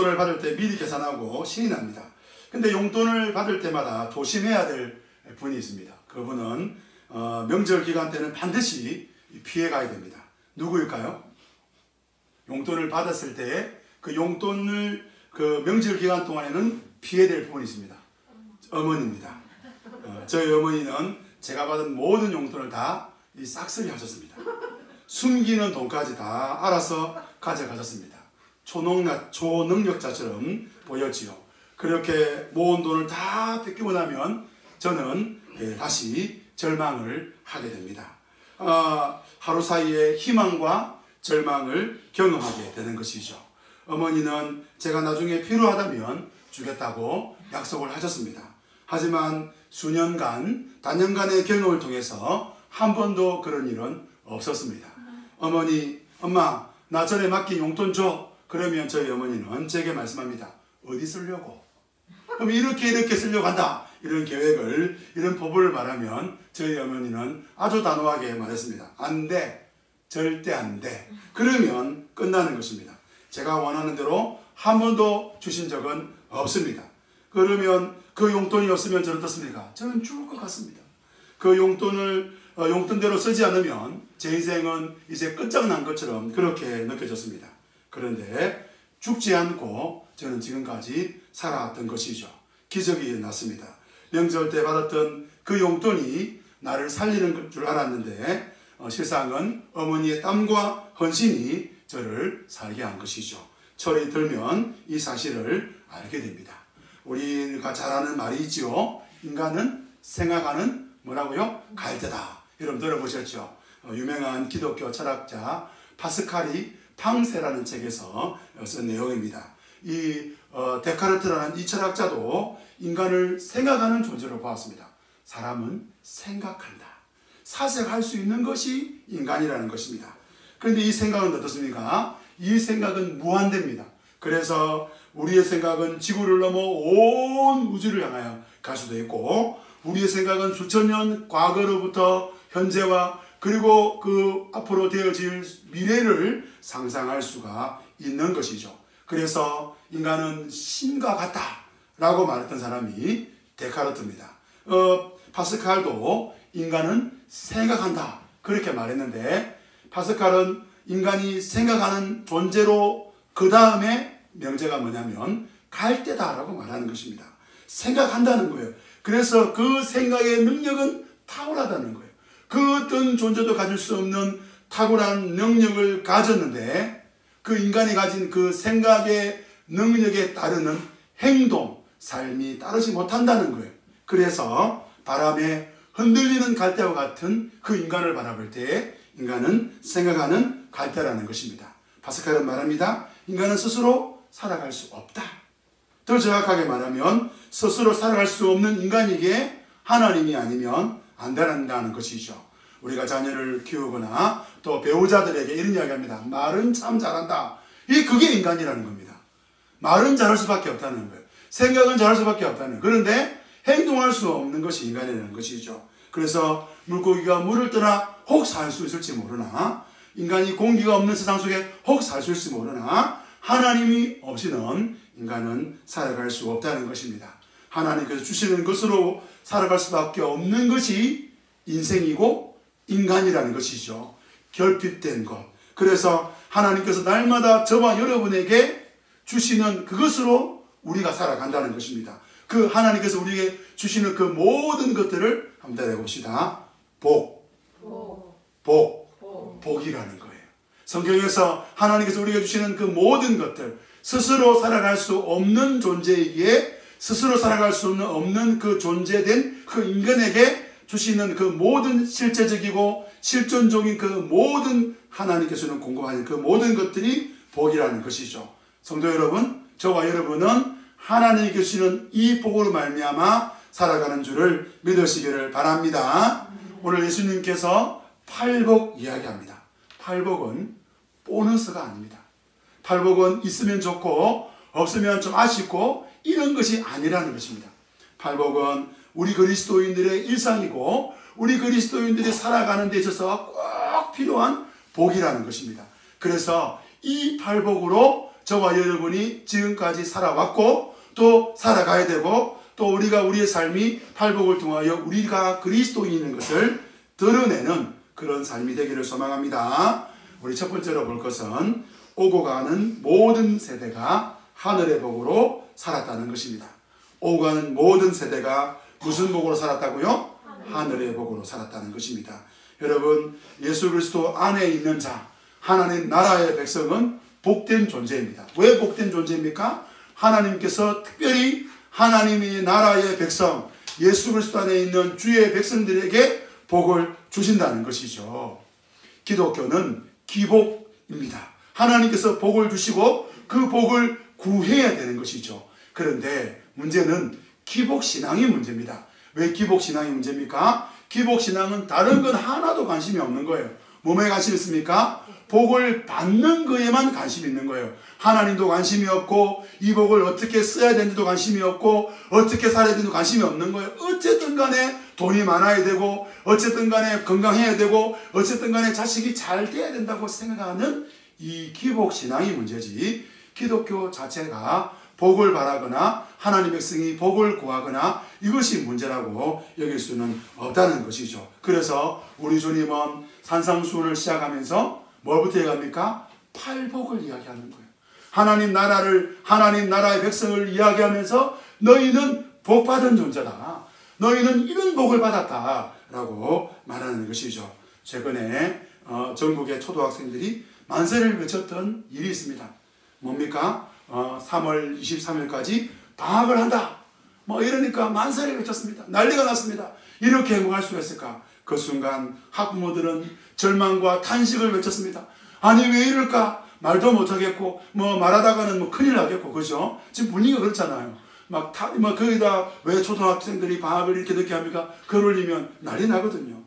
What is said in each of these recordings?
용돈을 받을 때 미리 계산하고 신이 납니다. 근데 용돈을 받을 때마다 조심해야 될 분이 있습니다. 그분은 명절 기간 때는 반드시 피해 가야 됩니다. 누구일까요? 용돈을 받았을 때 그 용돈을 그 명절 기간 동안에는 피해될 부분이 있습니다. 어머니입니다. 저희 어머니는 제가 받은 모든 용돈을 다 싹쓸이 하셨습니다. 숨기는 돈까지 다 알아서 가져가셨습니다. 초능력자처럼 보였지요. 그렇게 모은 돈을 다 뺏기고 나면 저는 다시 절망을 하게 됩니다. 하루 사이에 희망과 절망을 경험하게 되는 것이죠. 어머니는 제가 나중에 필요하다면 주겠다고 약속을 하셨습니다. 하지만 수년간, 단연간의 경험을 통해서 한 번도 그런 일은 없었습니다. 어머니, 엄마, 나 전에 맡긴 용돈 줘. 그러면 저희 어머니는 제게 말씀합니다. 어디 쓰려고? 그럼 이렇게 쓰려고 한다. 이런 계획을, 이런 포부를 말하면 저희 어머니는 아주 단호하게 말했습니다. 안 돼. 절대 안 돼. 그러면 끝나는 것입니다. 제가 원하는 대로 한 번도 주신 적은 없습니다. 그러면 그 용돈이 없으면 저는 어떻습니까? 저는 죽을 것 같습니다. 그 용돈을 용돈대로 쓰지 않으면 제 인생은 이제 끝장난 것처럼 그렇게 느껴졌습니다. 그런데 죽지 않고 저는 지금까지 살아왔던 것이죠. 기적이 일어났습니다. 명절 때 받았던 그 용돈이 나를 살리는 줄 알았는데 실상은 어머니의 땀과 헌신이 저를 살게 한 것이죠. 철이 들면 이 사실을 알게 됩니다. 우리가 잘 아는 말이 있죠. 인간은 생각하는 뭐라고요? 갈대다. 여러분 들어보셨죠? 유명한 기독교 철학자 파스칼이 팡세라는 책에서 쓴 내용입니다. 이 데카르트라는 이 철학자도 인간을 생각하는 존재로 보았습니다. 사람은 생각한다. 사색할 수 있는 것이 인간이라는 것입니다. 그런데 이 생각은 어떻습니까? 이 생각은 무한대입니다. 그래서 우리의 생각은 지구를 넘어 온 우주를 향하여 갈 수도 있고, 우리의 생각은 수천 년 과거로부터 현재와 그리고 그 앞으로 되어질 미래를 상상할 수가 있는 것이죠. 그래서 인간은 신과 같다라고 말했던 사람이 데카르트입니다. 파스칼도 인간은 생각한다 그렇게 말했는데, 파스칼은 인간이 생각하는 존재로 그 다음에 명제가 뭐냐면 갈대다라고 말하는 것입니다. 생각한다는 거예요. 그래서 그 생각의 능력은 탁월하다는 거예요. 그 어떤 존재도 가질 수 없는 탁월한 능력을 가졌는데, 그 인간이 가진 그 생각의 능력에 따르는 행동, 삶이 따르지 못한다는 거예요. 그래서 바람에 흔들리는 갈대와 같은 그 인간을 바라볼 때 인간은 생각하는 갈대라는 것입니다. 파스칼은 말합니다. 인간은 스스로 살아갈 수 없다. 더 정확하게 말하면 스스로 살아갈 수 없는 인간에게 하나님이 아니면 안 된다는 것이죠. 우리가 자녀를 키우거나 또 배우자들에게 이런 이야기합니다. 말은 참 잘한다. 그게 인간이라는 겁니다. 말은 잘할 수밖에 없다는 거예요. 생각은 잘할 수밖에 없다는 거예요. 그런데 행동할 수 없는 것이 인간이라는 것이죠. 그래서 물고기가 물을 떠나 혹 살 수 있을지 모르나, 인간이 공기가 없는 세상 속에 혹 살 수 있을지 모르나, 하나님이 없이는 인간은 살아갈 수 없다는 것입니다. 하나님께서 주시는 것으로 살아갈 수밖에 없는 것이 인생이고 인간이라는 것이죠. 결핍된 것. 그래서 하나님께서 날마다 저와 여러분에게 주시는 그것으로 우리가 살아간다는 것입니다. 그 하나님께서 우리에게 주시는 그 모든 것들을 한번 따라해봅시다. 복이라는 거예요. 성경에서 하나님께서 우리에게 주시는 그 모든 것들, 스스로 살아갈 수 없는 존재이기에 스스로 살아갈 수 없는 그 존재된 그 인간에게 주시는 그 모든 실제적이고 실존적인 그 모든 하나님께서는 공급하는 그 모든 것들이 복이라는 것이죠. 성도 여러분, 저와 여러분은 하나님이 주시는 이 복으로 말미암아 살아가는 줄을 믿으시기를 바랍니다. 오늘 예수님께서 팔복 이야기합니다. 팔복은 보너스가 아닙니다. 팔복은 있으면 좋고 없으면 좀 아쉽고 이런 것이 아니라는 것입니다. 팔복은 우리 그리스도인들의 일상이고 우리 그리스도인들이 살아가는 데 있어서 꼭 필요한 복이라는 것입니다. 그래서 이 팔복으로 저와 여러분이 지금까지 살아왔고 또 살아가야 되고 또 우리가 우리의 삶이 팔복을 통하여 우리가 그리스도인인 것을 드러내는 그런 삶이 되기를 소망합니다. 우리 첫 번째로 볼 것은 오고 가는 모든 세대가 하늘의 복으로 살았다는 것입니다. 오고 가는 모든 세대가 무슨 복으로 살았다고요? 하늘의 복으로 살았다는 것입니다. 여러분, 예수 그리스도 안에 있는 자, 하나님 나라의 백성은 복된 존재입니다. 왜 복된 존재입니까? 하나님께서 특별히 하나님의 나라의 백성, 예수 그리스도 안에 있는 주의 백성들에게 복을 주신다는 것이죠. 기독교는 기복입니다. 하나님께서 복을 주시고 그 복을 구해야 되는 것이죠. 그런데 문제는 기복신앙이 문제입니다. 왜 기복신앙이 문제입니까? 기복신앙은 다른 건 하나도 관심이 없는 거예요. 몸에 관심이 있습니까? 복을 받는 거에만 관심이 있는 거예요. 하나님도 관심이 없고 이 복을 어떻게 써야 되는지도 관심이 없고 어떻게 살아야 되는지도 관심이 없는 거예요. 어쨌든 간에 돈이 많아야 되고 어쨌든 간에 건강해야 되고 어쨌든 간에 자식이 잘 돼야 된다고 생각하는 이 기복신앙이 문제지, 기독교 자체가 복을 바라거나 하나님 백성이 복을 구하거나 이것이 문제라고 여길 수는 없다는 것이죠. 그래서 우리 주님은 산상수훈을 시작하면서 뭘부터 얘기합니까? 팔복을 이야기하는 거예요. 하나님 나라의 백성을 이야기하면서 너희는 복받은 존재다. 너희는 이런 복을 받았다. 라고 말하는 것이죠. 최근에 전국의 초등학생들이 만세를 외쳤던 일이 있습니다. 뭡니까? 3월 23일까지 방학을 한다. 이러니까 만세를 외쳤습니다. 난리가 났습니다. 이렇게 행복할 수가 있을까? 그 순간 학부모들은 절망과 탄식을 외쳤습니다. 아니 왜 이럴까? 말도 못하겠고 말하다가는 큰일 나겠고, 그죠? 지금 분위기가 그렇잖아요. 거기다 왜 초등학생들이 방학을 이렇게 늦게 합니까? 글 올리면 난리 나거든요.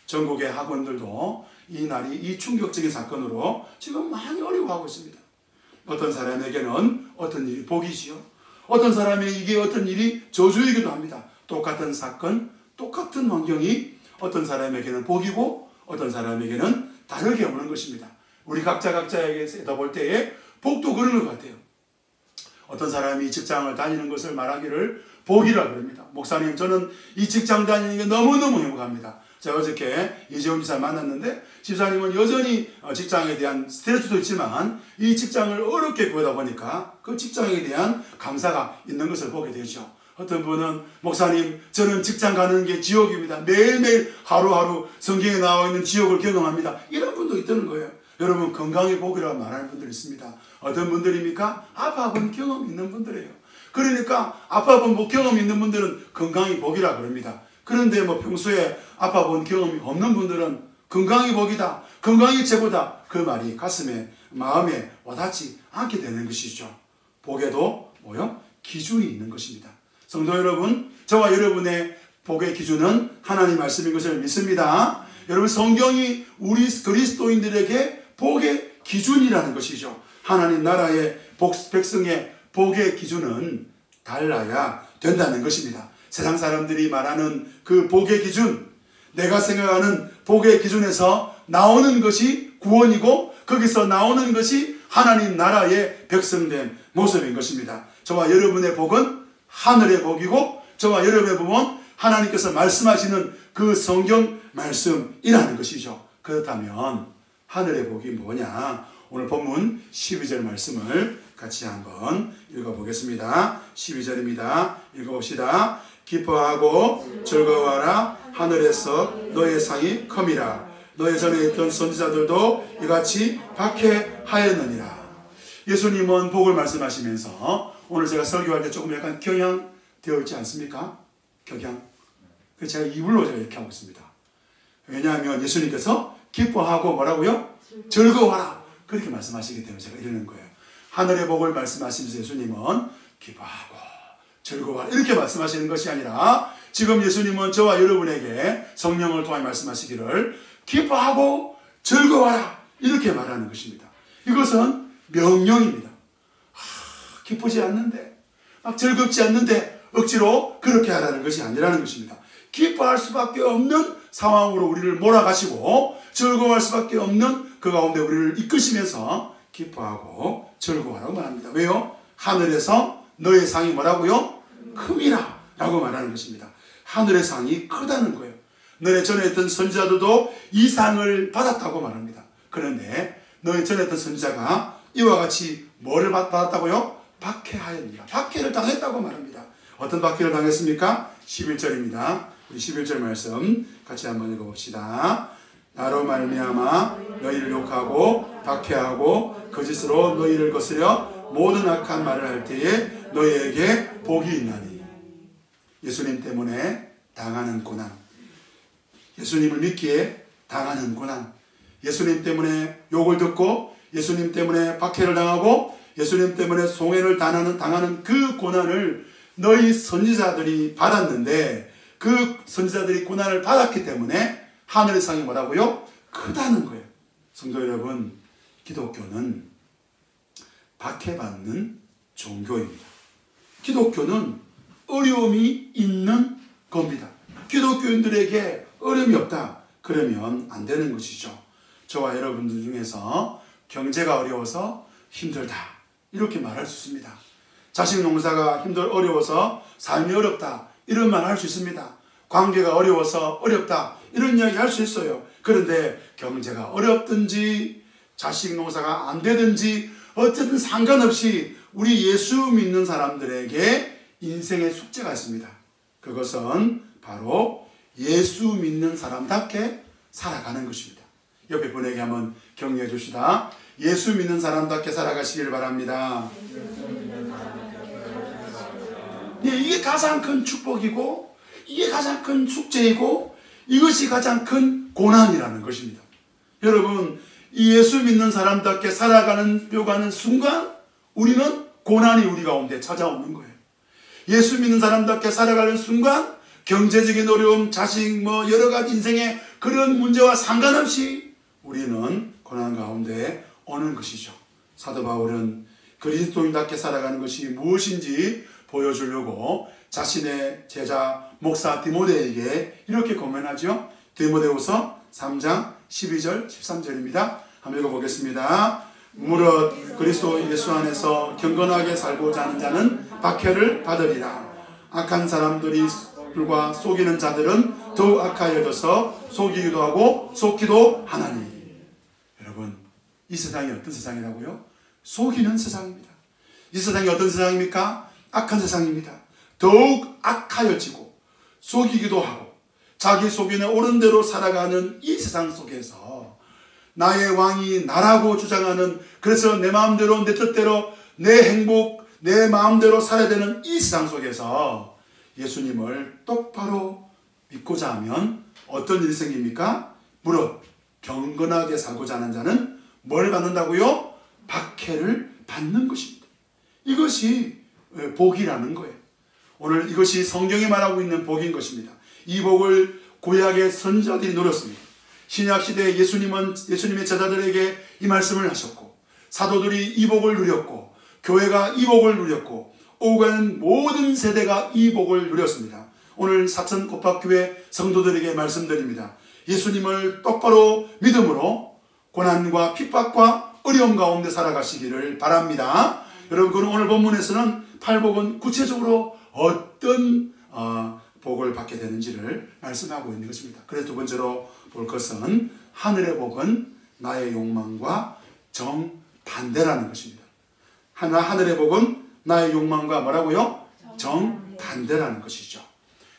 전국의 학원들도 이 충격적인 사건으로 지금 많이 어려워하고 있습니다. 어떤 사람에게는 어떤 일이 복이지요. 어떤 사람에게 이게 어떤 일이 저주이기도 합니다. 똑같은 사건, 똑같은 환경이 어떤 사람에게는 복이고 어떤 사람에게는 다르게 오는 것입니다. 우리 각자에게서 볼 때에 복도 그런 것 같아요. 어떤 사람이 직장을 다니는 것을 말하기를 복이라 그럽니다. 목사님, 저는 이 직장 다니는 게 너무너무 행복합니다. 제가 어저께 이재훈 지사 만났는데 집사님은 여전히 직장에 대한 스트레스도 있지만 이 직장을 어렵게 구하다 보니까 그 직장에 대한 감사가 있는 것을 보게 되죠. 어떤 분은 목사님, 저는 직장 가는 게 지옥입니다. 매일매일 하루하루 성경에 나와 있는 지옥을 경험합니다. 이런 분도 있다는 거예요. 여러분, 건강의 복이라고 말하는 분들이 있습니다. 어떤 분들입니까? 아파본 경험 있는 분들이에요. 그러니까 아파본 경험 있는 분들은 건강이 복이라 그럽니다. 그런데 평소에 아파본 경험이 없는 분들은 건강이 복이다, 건강이 최고다, 그 말이 마음에 와닿지 않게 되는 것이죠. 복에도 기준이 있는 것입니다. 성도 여러분, 저와 여러분의 복의 기준은 하나님 말씀인 것을 믿습니다. 여러분, 성경이 우리 그리스도인들에게 복의 기준이라는 것이죠. 하나님 나라의 백성의 복의 기준은 달라야 된다는 것입니다. 세상 사람들이 말하는 그 복의 기준, 내가 생각하는 복의 기준에서 나오는 것이 구원이고 거기서 나오는 것이 하나님 나라의 백성된 모습인 것입니다. 저와 여러분의 복은 하늘의 복이고 저와 여러분의 복은 하나님께서 말씀하시는 그 성경 말씀이라는 것이죠. 그렇다면 하늘의 복이 뭐냐? 오늘 본문 12절 말씀을 같이 한번 읽어보겠습니다. 12절입니다. 읽어봅시다. 기뻐하고 즐거워하라. 하늘에서 너의 상이 컴이라. 너의 전에 있던 선지자들도 이같이 박해하였느니라. 예수님은 복을 말씀하시면서 오늘 제가 설교할 때 조금 약간 경향되어 있지 않습니까? 경향. 그래서 제가 이불로 이렇게 하고 있습니다. 왜냐하면 예수님께서 기뻐하고 뭐라고요? 즐거워하라. 그렇게 말씀하시기 때문에 제가 이러는 거예요. 하늘의 복을 말씀하시면서 예수님은 기뻐하고 즐거워하라 이렇게 말씀하시는 것이 아니라 지금 예수님은 저와 여러분에게 성령을 통해 말씀하시기를 기뻐하고 즐거워하라 이렇게 말하는 것입니다. 이것은 명령입니다. 기쁘지 않는데 즐겁지 않는데 억지로 그렇게 하라는 것이 아니라는 것입니다. 기뻐할 수밖에 없는 상황으로 우리를 몰아가시고 즐거워할 수밖에 없는 그 가운데 우리를 이끄시면서 기뻐하고 즐거워하라고 말합니다. 왜요? 하늘에서 너의 상이 뭐라고요? 큼이라 라고 말하는 것입니다. 하늘의 상이 크다는 거예요. 너의 전에 있던 선지자들도 이 상을 받았다고 말합니다. 그런데 너의 전에 있던 선지자가 이와 같이 뭐를 받았다고요? 박해하였느니라. 박해를 당했다고 말합니다. 어떤 박해를 당했습니까? 11절입니다. 우리 11절 말씀 같이 한번 읽어봅시다. 나로 말미암아 너희를 욕하고 박해하고 거짓으로 너희를 거스려 모든 악한 말을 할 때에 너희에게 복이 있나니. 예수님 때문에 당하는 고난, 예수님을 믿기에 당하는 고난, 예수님 때문에 욕을 듣고 예수님 때문에 박해를 당하고 예수님 때문에 송해를 당하는 그 고난을 너희 선지자들이 받았는데, 그 선지자들이 고난을 받았기 때문에 하늘의 상이 뭐라고요? 크다는 거예요. 성도 여러분, 기독교는 박해받는 종교입니다. 기독교는 어려움이 있는 겁니다. 기독교인들에게 어려움이 없다 그러면 안 되는 것이죠. 저와 여러분들 중에서 경제가 어려워서 힘들다 이렇게 말할 수 있습니다. 자식 농사가 어려워서 삶이 어렵다 이런 말 할 수 있습니다. 관계가 어려워서 어렵다 이런 이야기 할 수 있어요. 그런데 경제가 어렵든지 자식 농사가 안 되든지 어쨌든 상관없이 우리 예수 믿는 사람들에게 인생의 숙제가 있습니다. 그것은 바로 예수 믿는 사람답게 살아가는 것입니다. 옆에 분에게 한번 격려해 줍시다. 예수 믿는 사람답게 살아가시길 바랍니다. 네, 이게 가장 큰 축복이고 이게 가장 큰 숙제이고 이것이 가장 큰 고난이라는 것입니다. 여러분, 이 예수 믿는 사람답게 살아가는 순간 우리는 고난이 우리 가운데 찾아오는 거예요. 예수 믿는 사람답게 살아가는 순간 경제적인 어려움, 자식 여러 가지 인생의 그런 문제와 상관없이 우리는 고난 가운데 오는 것이죠. 사도 바울은 그리스도인답게 살아가는 것이 무엇인지 보여주려고 자신의 제자 목사 디모데에게 이렇게 고면하죠. 디모데후서 3장 12절 13절입니다. 한번 읽어보겠습니다. 무릇 그리스도 예수 안에서 경건하게 살고자 하는 자는 박해를 받으리라. 악한 사람들과 속이는 자들은 더욱 악하여져서 속이기도 하고 속기도 하나니. 여러분, 이 세상이 어떤 세상이라고요? 속이는 세상입니다. 이 세상이 어떤 세상입니까? 악한 세상입니다. 더욱 악하여지고 속이기도 하고 자기 속인에 옳은 대로 살아가는 이 세상 속에서 나의 왕이 나라고 주장하는, 그래서 내 마음대로 내 뜻대로 내 행복 내 마음대로 살아야 되는 이 세상 속에서 예수님을 똑바로 믿고자 하면 어떤 일이 생깁니까? 무릇 경건하게 살고자 하는 자는 뭘 받는다고요? 박해를 받는 것입니다. 이것이 복이라는 거예요. 오늘 이것이 성경이 말하고 있는 복인 것입니다. 이 복을 구약의 선지자들이 누렸습니다. 신약시대에 예수님의 제자들에게 이 말씀을 하셨고, 사도들이 이 복을 누렸고, 교회가 이 복을 누렸고, 오고 가는 모든 세대가 이 복을 누렸습니다. 오늘 사천 꽃밭교회 성도들에게 말씀드립니다. 예수님을 똑바로 믿음으로 고난과 핍박과 어려움 가운데 살아가시기를 바랍니다. 여러분, 오늘 본문에서는 팔복은 구체적으로 어떤 복을 받게 되는지를 말씀하고 있는 것입니다. 그래서 두 번째로 볼 것은 하늘의 복은 나의 욕망과 정반대라는 것입니다. 하늘의 복은 나의 욕망과 뭐라고요? 정반대라는 것이죠.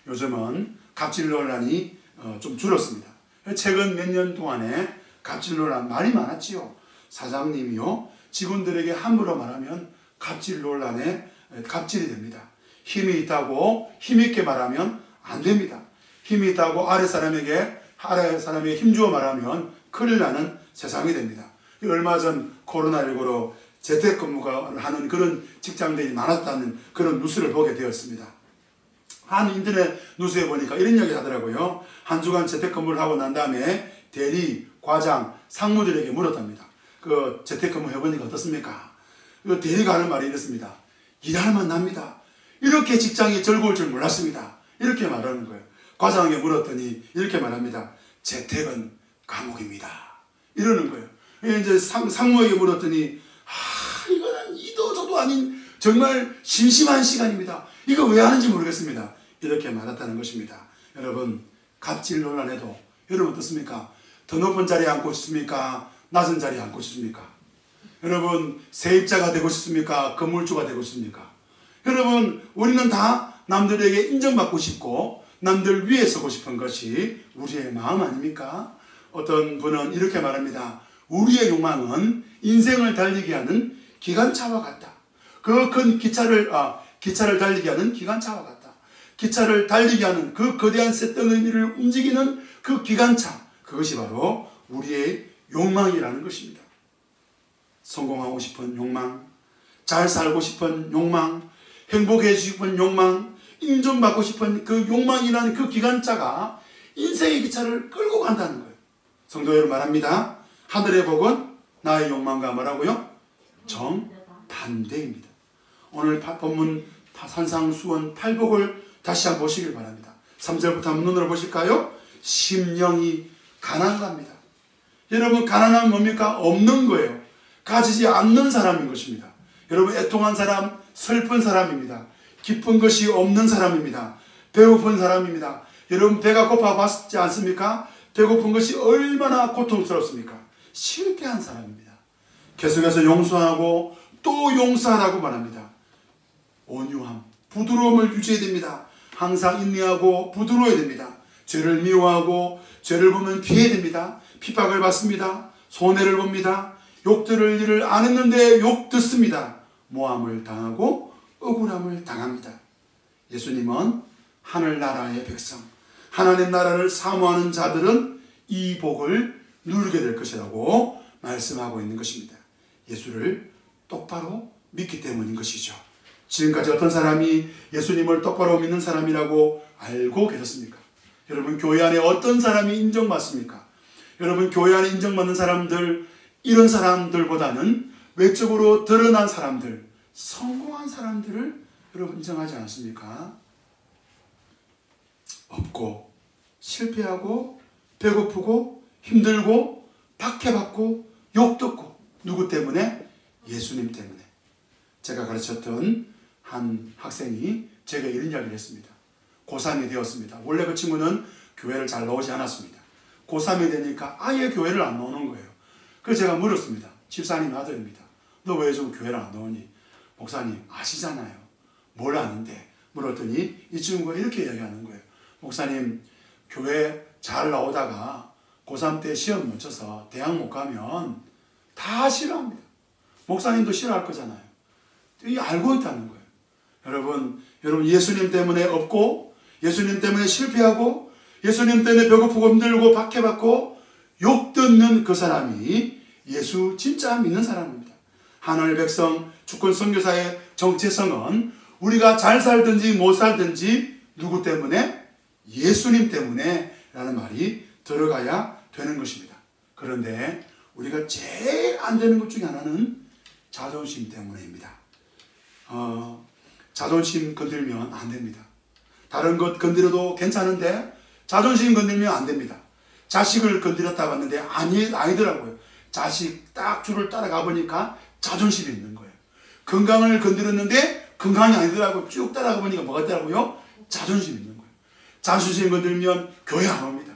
요즘은 갑질 논란이 좀 줄었습니다. 최근 몇 년 동안에 갑질 논란 말이 많았지요. 사장님이요, 직원들에게 함부로 말하면 갑질 논란에 갑질이 됩니다. 힘이 있다고 힘있게 말하면 안 됩니다. 힘이 있다고 아래 사람에게 힘주어 말하면 큰일 나는 세상이 됩니다. 얼마 전 코로나19로 재택근무가 하는 그런 직장들이 많았다는 그런 뉴스를 보게 되었습니다. 한 인터넷 뉴스에 보니까 이런 이야기 하더라고요. 한 주간 재택근무를 하고 난 다음에 대리, 과장, 상무들에게 물었답니다. 그 재택근무 해보니까 어떻습니까? 대리가 하는 말이 이렇습니다. 일할만 납니다. 이렇게 직장이 즐거울 줄 몰랐습니다. 이렇게 말하는 거예요. 과장에게 물었더니 이렇게 말합니다. 재택은 감옥입니다. 이러는 거예요. 이제 상무에게 물었더니 이거는 아닌 정말 심심한 시간입니다. 이거 왜 하는지 모르겠습니다. 이렇게 말했다는 것입니다. 여러분, 갑질 논란에도 여러분 어떻습니까? 더 높은 자리에 앉고 싶습니까? 낮은 자리에 앉고 싶습니까? 여러분, 세입자가 되고 싶습니까? 건물주가 되고 싶습니까? 여러분, 우리는 다 남들에게 인정받고 싶고 남들 위에 서고 싶은 것이 우리의 마음 아닙니까? 어떤 분은 이렇게 말합니다. 우리의 욕망은 인생을 달리게 하는 기관차와 같다. 그 큰 기차를 달리게 하는 기관차와 같다. 기차를 달리게 하는 그 거대한 쇳덩어리를 움직이는 그 기관차, 그것이 바로 우리의 욕망이라는 것입니다. 성공하고 싶은 욕망, 잘 살고 싶은 욕망, 행복해지고 싶은 욕망, 인정받고 싶은 그 욕망이라는 그 기관차가 인생의 기차를 끌고 간다는 거예요. 성도 여러분 말합니다. 하늘의 복은 나의 욕망과 뭐라고요? 정반대입니다. 오늘 본문 산상수원 팔복을 다시 한번 보시길 바랍니다. 3절부터 한번 눈으로 보실까요? 심령이 가난합니다. 여러분, 가난함은 뭡니까? 없는 거예요. 가지지 않는 사람인 것입니다. 여러분, 애통한 사람, 슬픈 사람입니다. 기쁜 것이 없는 사람입니다. 배고픈 사람입니다. 여러분, 배가 고파봤지 않습니까? 배고픈 것이 얼마나 고통스럽습니까? 실패한 사람입니다. 계속해서 용서하고 또 용서하라고 말합니다. 온유함, 부드러움을 유지해야 됩니다. 항상 인내하고 부드러워야 됩니다. 죄를 미워하고 죄를 보면 피해야 됩니다. 핍박을 받습니다. 손해를 봅니다. 욕 들을 일을 안 했는데 욕 듣습니다. 모함을 당하고 억울함을 당합니다. 예수님은 하늘나라의 백성, 하나님 나라를 사모하는 자들은 이 복을 누리게 될 것이라고 말씀하고 있는 것입니다. 예수를 똑바로 믿기 때문인 것이죠. 지금까지 어떤 사람이 예수님을 똑바로 믿는 사람이라고 알고 계셨습니까? 여러분, 교회 안에 어떤 사람이 인정받습니까? 여러분, 교회 안에 인정받는 사람들, 이런 사람들보다는 외적으로 드러난 사람들, 성공한 사람들을 여러분 인정하지 않습니까? 없고 실패하고 배고프고 힘들고 박해받고 욕듣고, 누구 때문에? 예수님 때문에. 제가 가르쳤던 한 학생이 제게 이런 이야기를 했습니다. 고3이 되었습니다. 원래 그 친구는 교회를 잘 나오지 않았습니다. 고3이 되니까 아예 교회를 안 나오는 거예요. 그래서 제가 물었습니다. 집사님 아들입니다. 너 왜 좀 교회를 안 나오니? 목사님 아시잖아요. 뭘 아는데? 물었더니 이 친구가 이렇게 이야기하는 거예요. 목사님, 교회 잘 나오다가 고3 때 시험 못 쳐서 대학 못 가면 다 싫어합니다. 목사님도 싫어할 거잖아요. 이 알고 있다는 거예요. 여러분 예수님 때문에 없고, 예수님 때문에 실패하고, 예수님 때문에 배고프고 힘들고 박해받고 욕 듣는 그 사람이 예수 진짜 믿는 사람입니다. 하늘 백성, 주권 선교사의 정체성은 우리가 잘 살든지 못 살든지 누구 때문에? 예수님 때문에 라는 말이 들어가야 되는 것입니다. 그런데 우리가 제일 안 되는 것 중에 하나는 자존심 때문입니다. 자존심 건들면 안 됩니다. 다른 것 건드려도 괜찮은데 자존심 건들면 안 됩니다. 자식을 건드렸다 봤는데 아니더라고요. 자식 딱 줄을 따라가 보니까 자존심이 있는 거예요. 건강을 건드렸는데 건강이 아니더라고요. 쭉 따라가 보니까 뭐가 있더라고요? 자존심이 있는 거예요. 자존심 건들면 교회 안 옵니다.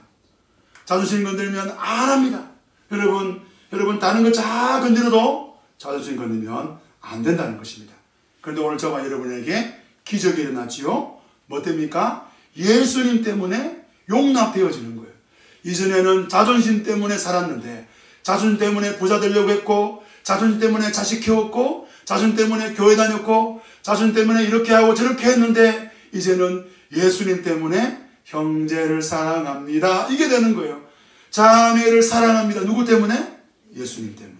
자존심 건들면 안 합니다. 여러분 다른 거 다 건드려도 자존심 건들면 안 된다는 것입니다. 그런데 오늘 저와 여러분에게 기적이 일어났지요. 뭐 때입니까? 예수님 때문에 용납되어지는 거예요. 이전에는 자존심 때문에 살았는데, 자존심 때문에 부자 되려고 했고, 자존심 때문에 자식 키웠고, 자존심 때문에 교회 다녔고, 자존심 때문에 이렇게 하고 저렇게 했는데, 이제는 예수님 때문에 형제를 사랑합니다. 이게 되는 거예요. 자매를 사랑합니다. 누구 때문에? 예수님 때문에.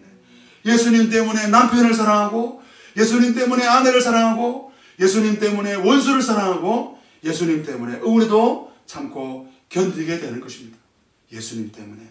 예수님 때문에 남편을 사랑하고, 예수님 때문에 아내를 사랑하고, 예수님 때문에 원수를 사랑하고, 예수님 때문에 억울해도 참고 견디게 되는 것입니다. 예수님 때문에.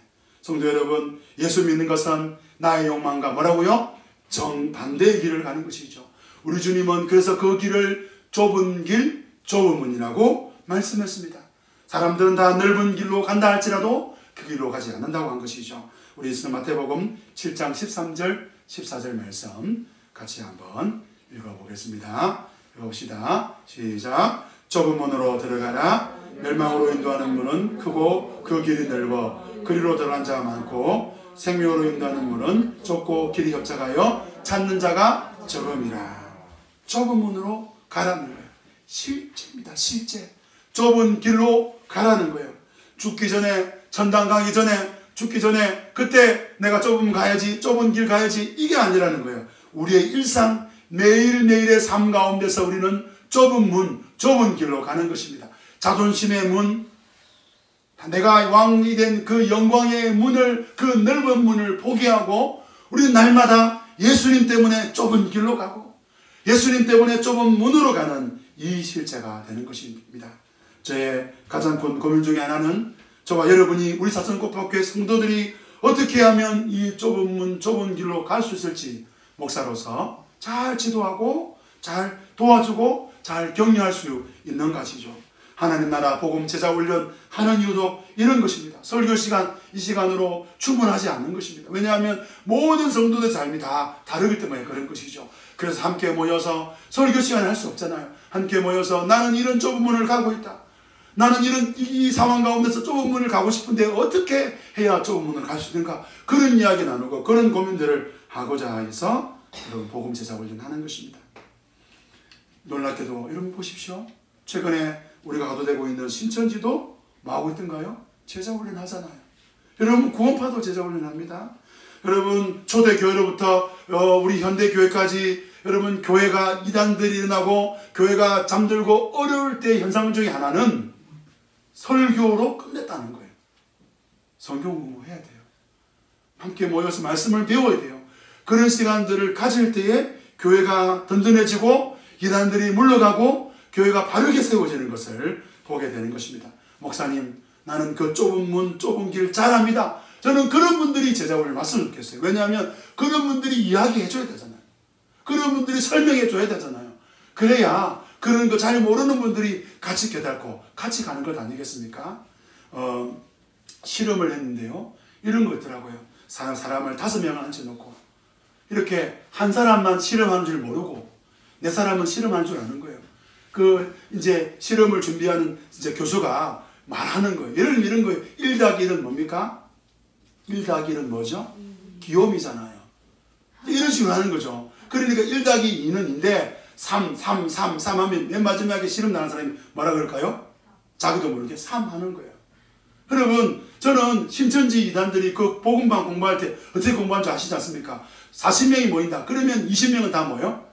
성도 여러분, 예수 믿는 것은 나의 욕망과 뭐라고요? 정반대의 길을 가는 것이죠. 우리 주님은 그래서 그 길을 좁은 길, 좁은 문이라고 말씀했습니다. 사람들은 다 넓은 길로 간다 할지라도 그 길로 가지 않는다고 한 것이죠. 우리 예수님 마태복음 7장 13절, 14절 말씀 같이 한번 읽어보겠습니다. 읽어봅시다. 시작. 좁은 문으로 들어가라. 멸망으로 인도하는 문은 크고 그 길이 넓어 그리로 들어간 자가 많고 생명으로 인도하는 문은 좁고 길이 협착하여 찾는 자가 적음이라. 좁은 문으로 가라는 거예요. 실제입니다. 실제. 좁은 길로 가라는 거예요. 죽기 전에, 천당 가기 전에, 죽기 전에 그때 내가 좁은 가야지, 좁은 길 가야지, 이게 아니라는 거예요. 우리의 일상 매일매일의 삶 가운데서 우리는 좁은 문, 좁은 길로 가는 것입니다. 자존심의 문, 내가 왕이 된 그 영광의 문을, 그 넓은 문을 포기하고 우리는 날마다 예수님 때문에 좁은 길로 가고 예수님 때문에 좁은 문으로 가는 이 실제가 되는 것입니다. 저의 가장 큰 고민 중에 하나는 저와 여러분이 우리 사천꽃밭교회 성도들이 어떻게 하면 이 좁은 문, 좁은 길로 갈 수 있을지 목사로서 잘 지도하고 잘 도와주고 잘 격려할 수 있는 것이죠. 하나님 나라 복음 제자 훈련 하는 이유도 이런 것입니다. 설교 시간 이 시간으로 충분하지 않는 것입니다. 왜냐하면 모든 성도들의 삶이 다 다르기 때문에 그런 것이죠. 그래서 함께 모여서 설교 시간을 할 수 없잖아요. 함께 모여서 나는 이런 좁은 문을 가고 있다. 나는 이런 이 상황 가운데서 좁은 문을 가고 싶은데 어떻게 해야 좁은 문을 갈 수 있는가? 그런 이야기 나누고 그런 고민들을 하고자 해서 여러분 복음 제자 훈련 하는 것입니다. 놀랍게도 여러분 보십시오. 최근에 우리가 가도되고 있는 신천지도 뭐 하고 있던가요? 제자 훈련 하잖아요. 여러분 구원파도 제자 훈련 합니다. 여러분 초대교회로부터 우리 현대교회까지 여러분 교회가 이단들이 일어나고 교회가 잠들고 어려울 때 현상 중에 하나는 설교로 끝냈다는 거예요. 성경 공부해야 돼요. 함께 모여서 말씀을 배워야 돼요. 그런 시간들을 가질 때에 교회가 든든해지고 이단들이 물러가고 교회가 바르게 세워지는 것을 보게 되는 것입니다. 목사님, 나는 그 좁은 문, 좁은 길 잘합니다. 저는 그런 분들이 제자훈련을 왔으면 좋겠어요. 왜냐하면 그런 분들이 이야기해 줘야 되잖아요. 그런 분들이 설명해 줘야 되잖아요. 그래야 그런 거 잘 모르는 분들이 같이 깨닫고 같이 가는 것 아니겠습니까? 실험을 했는데요. 이런 거 있더라고요. 사람을 5명을 앉혀놓고 이렇게 한 사람만 실험하는 줄 모르고 내 사람은 실험하는 줄 아는 거예요. 이제 실험을 준비하는 이제 교수가 말하는 거예요. 예를 들면 이런 거예요. 1+1은 뭡니까? 1+1은 뭐죠? 기호미잖아요. 이런 식으로 하는 거죠. 그러니까 1+2는 3 하면 맨 마지막에 실험 나는 사람이 뭐라 그럴까요? 자기도 모르게 3 하는 거예요. 여러분, 저는 신천지 이단들이 그 복음방 공부할 때 어떻게 공부하는 줄 아시지 않습니까? 40명이 모인다. 그러면 20명은 다 뭐예요?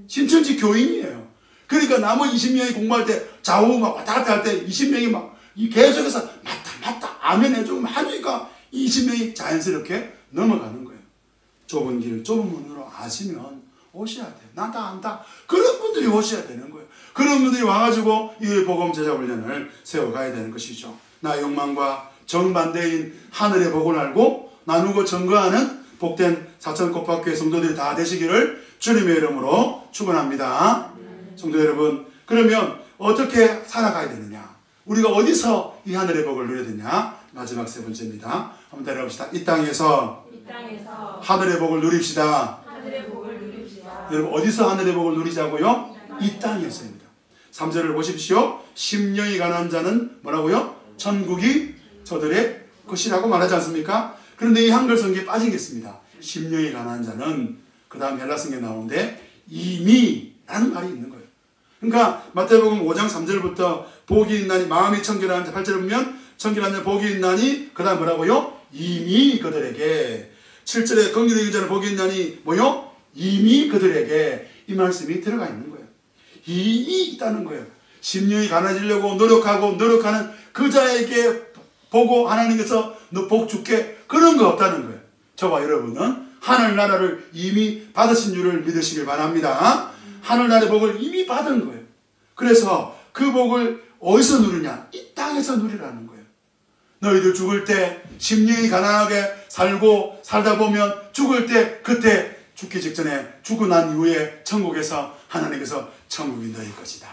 신천지 교인이에요. 그러니까 나머지 20명이 공부할 때 좌우 막 왔다 갔다 할 때 20명이 막 계속해서 맞다 아멘 해주고 하니까 20명이 자연스럽게 넘어가는 거예요. 좁은 길 좁은 문으로 아시면 오셔야 돼요. 나 다 안다. 그런 분들이 오셔야 되는 거예요. 그런 분들이 와가지고 이 복음 제자 훈련을 세워가야 되는 것이죠. 나의 욕망과 정반대인 하늘의 복을 알고 나누고 증거하는 복된 사천꽃밭교회 성도들이 다 되시기를 주님의 이름으로 축원합니다. 성도 여러분, 그러면 어떻게 살아가야 되느냐? 우리가 어디서 이 하늘의 복을 누려야 되냐? 마지막 3번째입니다. 한번 따라해봅시다. 이 땅에서 하늘의 복을 누립시다. 여러분 어디서 하늘의 복을 누리자고요? 이 땅에서입니다. 3절을 보십시오. 심령이 가난한 자는 뭐라고요? 천국이 저들의 것이라고 말하지 않습니까? 그런데 이 한글 성경에 빠진 게 있습니다. 심령이 가난한 자는 그 다음 헬라 성경에 나오는데 이미 라는 말이 있는 거예요. 그러니까 마태복음 5장 3절부터 복이 있나니 마음이 청결한 자 8절에 보면 청결한 자 복이 있나니 그 다음 뭐라고요? 이미 그들에게 7절에 긍휼히 여긴 자는 복이 있나니 뭐요? 이미 그들에게 이 말씀이 들어가 있는 거예요. 이미 있다는 거예요. 심령이 가난해지려고 노력하는 그 자에게 보고 하나님께서 너 복 줄게 그런 거 없다는 거예요. 저와 여러분은 하늘나라를 이미 받으신 줄을 믿으시길 바랍니다. 하늘나라의 복을 이미 받은 거예요. 그래서 그 복을 어디서 누리냐? 이 땅에서 누리라는 거예요. 너희들 죽을 때 심령이 가난하게 살다 보면 죽을 때 그때 죽기 직전에 죽고 난 이후에 천국에서 하나님께서 천국이 너희 것이다.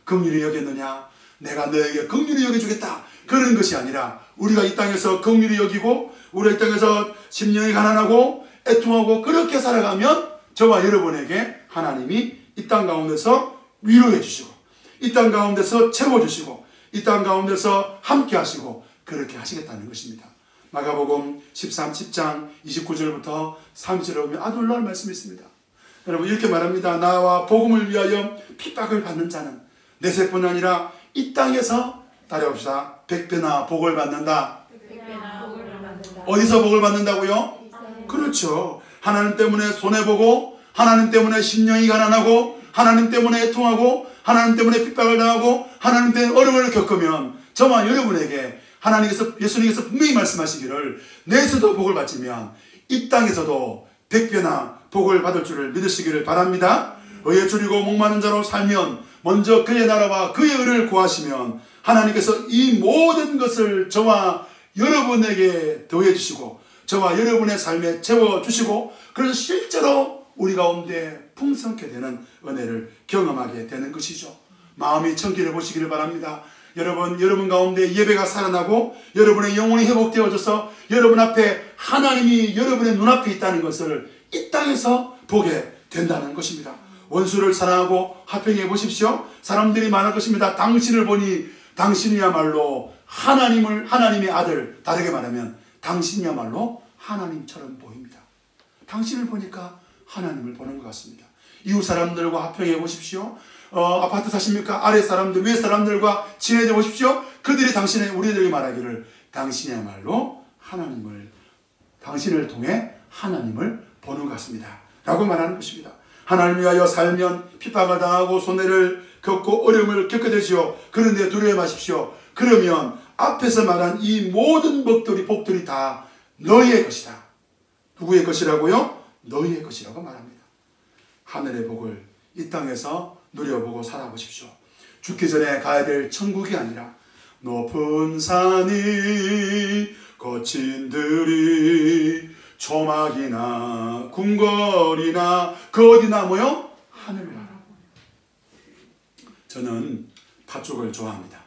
긍휼히 여겼느냐? 내가 너에게 긍휼히 여겨주겠다. 그런 것이 아니라 우리가 이 땅에서 긍휼히 여기고 우리가 이 땅에서 심령이 가난하고 애통하고 그렇게 살아가면 저와 여러분에게 하나님이 이 땅 가운데서 위로해 주시고 이 땅 가운데서 채워주시고 이 땅 가운데서 함께 하시고 그렇게 하시겠다는 것입니다. 마가복음 10장 29절부터 30절에 보면 아주 놀라운 말씀이 있습니다. 여러분 이렇게 말합니다. 나와 복음을 위하여 핍박을 받는 자는 내세뿐 아니라 이 땅에서 따라옵시다. 100배나 복을 받는다. 어디서 복을 받는다고요? 그렇죠. 하나님 때문에 손해보고 하나님 때문에 심령이 가난하고 하나님 때문에 애통하고 하나님 때문에 핍박을 당하고 하나님 때문에 어려움을 겪으면 저와 여러분에게 하나님께서 예수님께서 분명히 말씀하시기를 내에서도 복을 받지면 이 땅에서도 100배나 복을 받을 줄을 믿으시기를 바랍니다. 의에 줄이고 목마른 자로 살면 먼저 그의 나라와 그의 의를 구하시면 하나님께서 이 모든 것을 저와 여러분에게 더해 주시고 저와 여러분의 삶에 채워주시고 그래서 실제로 우리 가운데 풍성케 되는 은혜를 경험하게 되는 것이죠. 마음이 청결해 보시기를 바랍니다. 여러분 가운데 예배가 살아나고 여러분의 영혼이 회복되어져서 여러분 앞에 하나님이 여러분의 눈앞에 있다는 것을 이 땅에서 보게 된다는 것입니다. 원수를 사랑하고 화평해 보십시오. 사람들이 말할 것입니다. 당신을 보니 당신이야말로 하나님의 아들, 다르게 말하면 당신이야말로 하나님처럼 보입니다. 당신을 보니까 하나님을 보는 것 같습니다. 이웃 사람들과 화평해 보십시오. 아파트 사십니까? 아래 사람들, 위에 사람들과 친해져 보십시오. 그들이 우리들에게 말하기를 당신이야말로 당신을 통해 하나님을 보는 것 같습니다. 라고 말하는 것입니다. 하나님을 위하여 살면 핍박을 당하고 손해를 겪고 어려움을 겪게 되지요. 그런데 두려워 마십시오. 그러면 앞에서 말한 이 모든 복들이 다 너희의 것이다. 누구의 것이라고요? 너희의 것이라고 말합니다. 하늘의 복을 이 땅에서 누려보고 살아보십시오. 죽기 전에 가야 될 천국이 아니라 높은 산이 거친 들이 초막이나 궁궐이나 그 어디나 뭐요? 하늘나라. 저는 팥죽을 좋아합니다.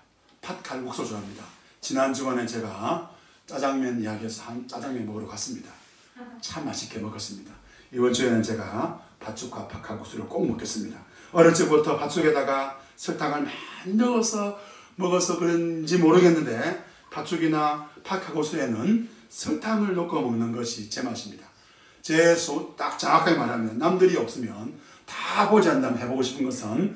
팥칼국수 좋아합니다. 지난 주간에 제가 짜장면 이야기해서 짜장면 먹으러 갔습니다. 참 맛있게 먹었습니다. 이번 주에는 제가 팥죽과 팥칼국수를 꼭 먹겠습니다. 어릴 적부터 팥죽에다가 설탕을 많이 넣어서 먹어서 그런지 모르겠는데 팥죽이나 팥칼국수에는 설탕을 넣고 먹는 것이 제 맛입니다. 딱 정확하게 말하면 남들이 없으면 다 보지 않는다면 해보고 싶은 것은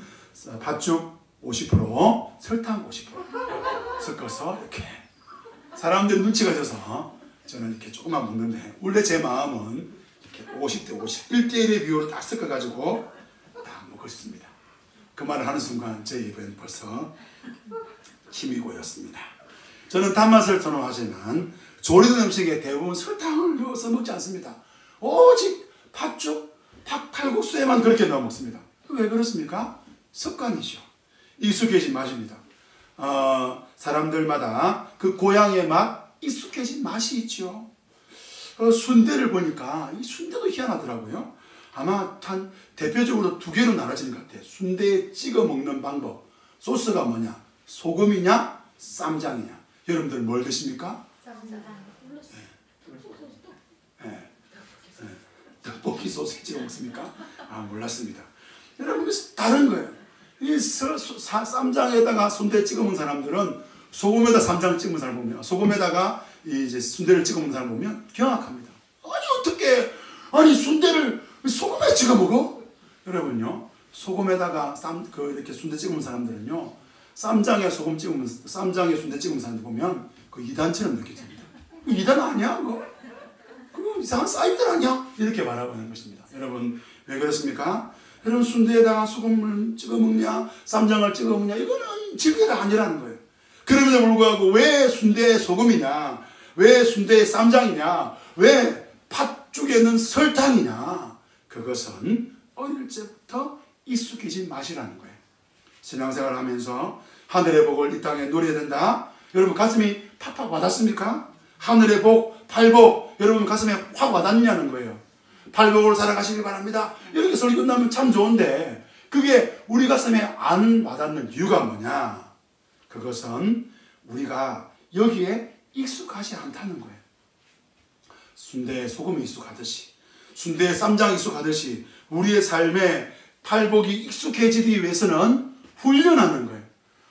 팥죽 50%, 설탕 50% 섞어서 이렇게 사람들 눈치가 져서 저는 이렇게 조금만 먹는데 원래 제 마음은 이렇게 50대 50, 1대1의 비율로 딱 섞어가지고 다 먹고 싶습니다. 그 말을 하는 순간 제 입엔 벌써 힘이 고였습니다. 저는 단맛을 선호하지만 조리된 음식에 대부분 설탕을 넣어서 먹지 않습니다. 오직 팥죽, 팥칼국수에만 그렇게 넣어 먹습니다. 왜 그렇습니까? 습관이죠. 익숙해진 맛입니다. 사람들마다 그 고향의 맛, 익숙해진 맛이 있죠. 순대를 보니까 이 순대도 희한하더라고요. 아마 한 대표적으로 두 개로 나눠지는 것 같아요. 순대에 찍어 먹는 방법. 소스가 뭐냐? 소금이냐? 쌈장이냐? 여러분들 뭘 드십니까? 떡볶이 소스 찍어 먹습니까? 몰랐습니다. 여러분 다른 거예요. 이 쌈장에다가 순대 찍어 먹는 사람들은 소금에다 쌈장 찍어 먹는 사람 보면 소금에다가 이제 순대를 찍어 먹는 사람 보면 경악합니다. 아니 순대를 소금에 찍어 먹어? 여러분요 소금에다가 이렇게 순대 찍어 먹는 사람들은요 쌈장에 순대 찍어 먹는 사람들 보면 그 이단처럼 느껴집니다. 이단 아니야 그거? 그거 이상한 사이들 아니야? 이렇게 말하는 것입니다. 여러분 왜 그렇습니까? 여러분 순대에다가 소금을 찍어 먹냐 쌈장을 찍어 먹냐 이거는 진리가 아니라는 거예요. 그럼에도 불구하고 왜 순대에 소금이냐 왜 생수에 쌈장이냐? 왜 팥죽에는 설탕이냐? 그것은 어릴 때부터 익숙해진 맛이라는 거예요. 신앙생활을 하면서 하늘의 복을 이 땅에 누려야 된다. 여러분 가슴이 팍팍 와닿습니까? 하늘의 복, 팔복 여러분 가슴에 확 와닿냐는 거예요. 팔복으로 살아가시길 바랍니다. 이렇게 설교 끝나면 참 좋은데 그게 우리 가슴에 안 와닿는 이유가 뭐냐? 그것은 우리가 여기에 익숙하지 않다는 거예요. 순대에 소금이 익숙하듯이 순대에 쌈장 익숙하듯이 우리의 삶에 팔복이 익숙해지기 위해서는 훈련하는 거예요.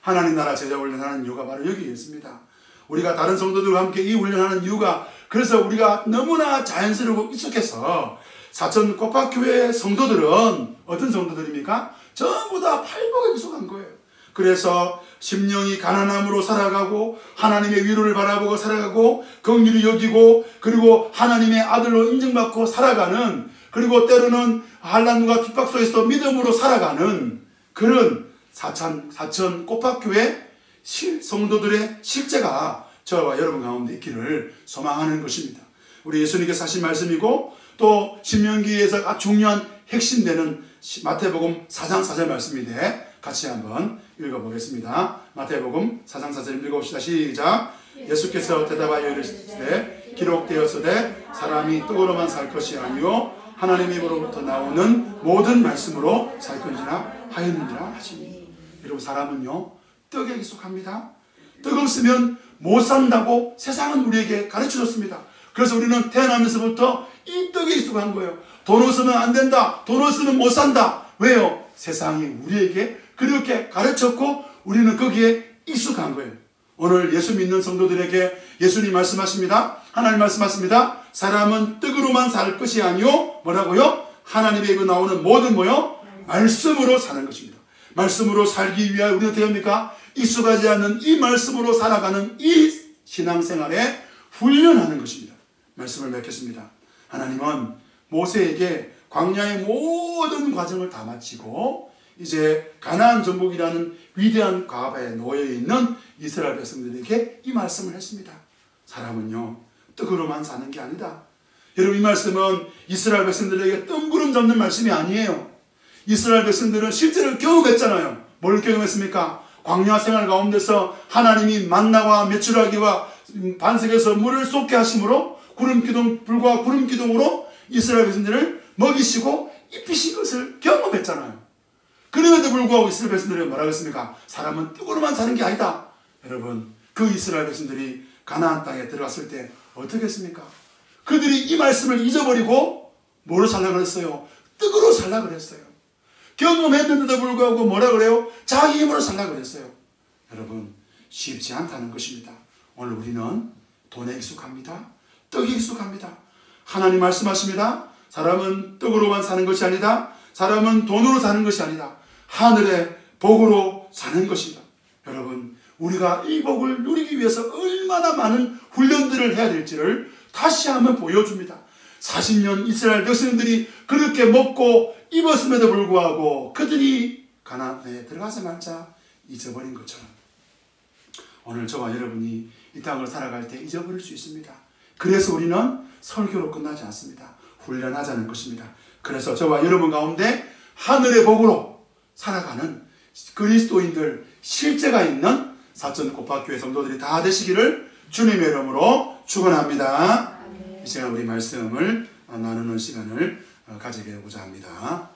하나님 나라 제자 훈련하는 이유가 바로 여기에 있습니다. 우리가 다른 성도들과 함께 이 훈련하는 이유가, 그래서 우리가 너무나 자연스럽고 익숙해서 사천 꽃밭교회 성도들은 어떤 성도들입니까? 전부 다 팔복에 익숙한 거예요. 그래서 심령이 가난함으로 살아가고 하나님의 위로를 바라보고 살아가고 긍휼히 여기고 그리고 하나님의 아들로 인정받고 살아가는, 그리고 때로는 환난과 핍박 속에서도 믿음으로 살아가는 그런 사천 꽃밭교회 성도들의 실제가 저와 여러분 가운데 있기를 소망하는 것입니다. 우리 예수님께서 하신 말씀이고 또 신명기에서 중요한 핵심되는 마태복음 4장 4절 말씀인데 같이 한번 읽어보겠습니다. 마태복음 4장 4절 읽어봅시다. 시작. 예수께서 대답하여 이르시되 기록되었으되 사람이 떡으로만 살 것이 아니요 하나님의 입으로부터 나오는 모든 말씀으로 살 것이라 하였느니라 하시니. 여러분, 사람은요 떡에 익숙합니다. 떡 없으면 못 산다고 세상은 우리에게 가르쳐줬습니다. 그래서 우리는 태어나면서부터 이 떡에 익숙한 거예요. 돈 없으면 안 된다, 돈 없으면 못 산다. 왜요? 세상이 우리에게 그렇게 가르쳤고 우리는 거기에 익숙한 거예요. 오늘 예수 믿는 성도들에게 예수님 말씀하십니다. 하나님 말씀하십니다. 사람은 떡으로만 살 것이 아니요 뭐라고요? 하나님의 입에 나오는 모든 뭐요? 말씀으로 사는 것입니다. 말씀으로 살기 위하여 우리는 어떻게 합니까? 익숙하지 않는 이 말씀으로 살아가는 이 신앙생활에 훈련하는 것입니다. 말씀을 맺겠습니다. 하나님은 모세에게 광야의 모든 과정을 다 마치고 이제 가나안 정복이라는 위대한 과거에 놓여 있는 이스라엘 백성들에게 이 말씀을 했습니다. 사람은요 떡으로만 사는 게 아니다. 여러분, 이 말씀은 이스라엘 백성들에게 뜬구름 잡는 말씀이 아니에요. 이스라엘 백성들은 실제로 경험했잖아요. 뭘 경험했습니까? 광야 생활 가운데서 하나님이 만나와 메추라기와 반석에서 물을 쏟게 하심으로 구름기둥, 불과 구름기둥으로 이스라엘 백성들을 먹이시고 입히신 것을 경험했잖아요. 그럼에도 불구하고 이스라엘 백성들이 뭐라고 했습니까? 사람은 떡으로만 사는 게 아니다. 여러분, 그 이스라엘 백성들이 가나안 땅에 들어갔을 때 어떻게 했습니까? 그들이 이 말씀을 잊어버리고 뭐로 살려고 그랬어요? 떡으로 살려고 그랬어요. 경험했는데도 불구하고 뭐라 그래요? 자기 힘으로 살려고 그랬어요. 여러분, 쉽지 않다는 것입니다. 오늘 우리는 돈에 익숙합니다. 떡에 익숙합니다. 하나님 말씀하십니다. 사람은 떡으로만 사는 것이 아니다. 사람은 돈으로 사는 것이 아니다. 하늘의 복으로 사는 것이다. 여러분, 우리가 이 복을 누리기 위해서 얼마나 많은 훈련들을 해야 될지를 다시 한번 보여줍니다. 40년 이스라엘 백성들이 그렇게 먹고 입었음에도 불구하고 그들이 가나안에 들어가자마자 잊어버린 것처럼 오늘 저와 여러분이 이 땅을 살아갈 때 잊어버릴 수 있습니다. 그래서 우리는 설교로 끝나지 않습니다. 훈련하자는 것입니다. 그래서 저와 여러분 가운데 하늘의 복으로 살아가는 그리스도인들 실제가 있는 사천 꽃밭교회 성도들이 다 되시기를 주님의 이름으로 축원합니다. 이 시간 우리 말씀을 나누는 시간을 가지게 하고자 합니다.